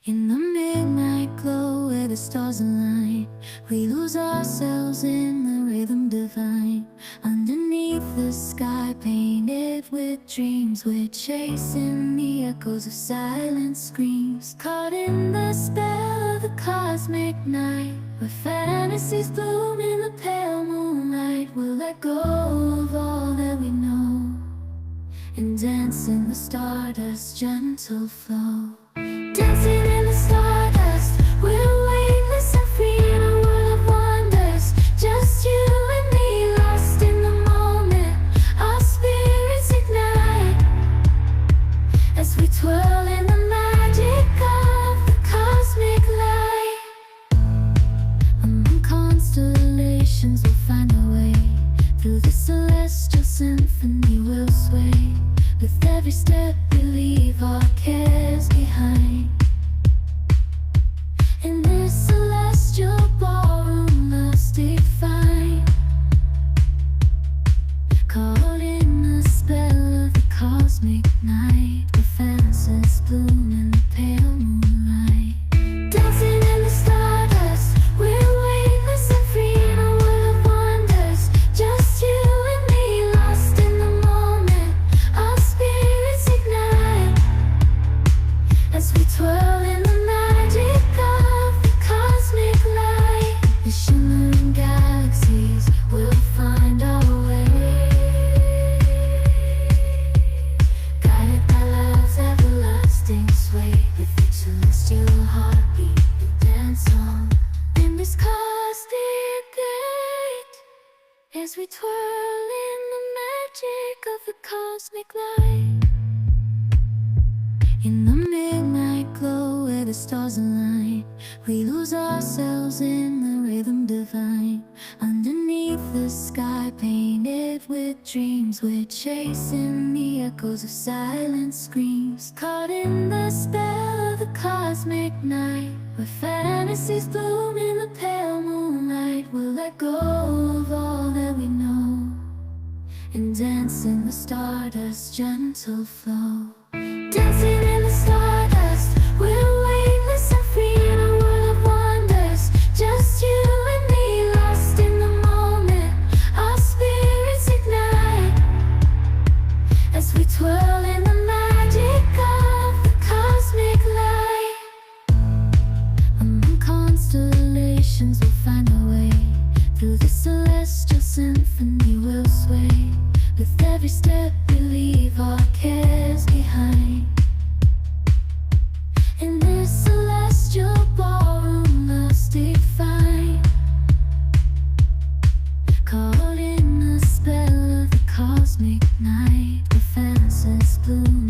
In the midnight glow where the stars align, we lose ourselves in the rhythm divine. Underneath the sky painted with dreams, we're chasing the echoes of silent screams. Caught in the spell of the cosmic night, where fantasies bloom in the pale moonlight. We'll let go of all that we know and dance in the stardust's gentle flow. Dancing in the stardust, we're weightless and free in a world of wonders. Just you and me, lost in the moment. Our spirits ignite as we twirl in the magic of the cosmic light. Among constellations we'll find our way. Through the celestial symphony we'll sway. With every step we leave our cares behind. In this celestial ballroom, love's defined. Caught in the spell of the cosmic night, where fantasies bloom in the pale moonlight. Dancing in the stardust, we're weightless and free in a world of wonders. Just you and me, lost in the moment. Our spirits ignite as we twirl in the magic of the cosmic light. The shimmering galaxies will find our way, guided by love's everlasting sway. With each celestial heartbeat we dance on in this cosmic gate, as we twirl in the magic of the cosmic light. In the midnight glow where the stars align, we lose ourselves in the rhythm divine. Underneath the sky painted with dreams, we're chasing the echoes of silent screams. Caught in the spell of the cosmic night, where fantasies bloom in the pale moonlight. We'll let go of all that we know and dance in the stardust's gentle flow. Dancing in the stardust, we're weightless and free in a world of wonders. Just you and me, lost in the moment. Our spirits ignite as we twirl in the magic of the cosmic light. Among constellations we'll find our way. Through the celestial symphony we'll sway. With every step we leave our cares behind. In this celestial ballroom, love's defined. Caught in the spell of the cosmic night, where fantasies bloom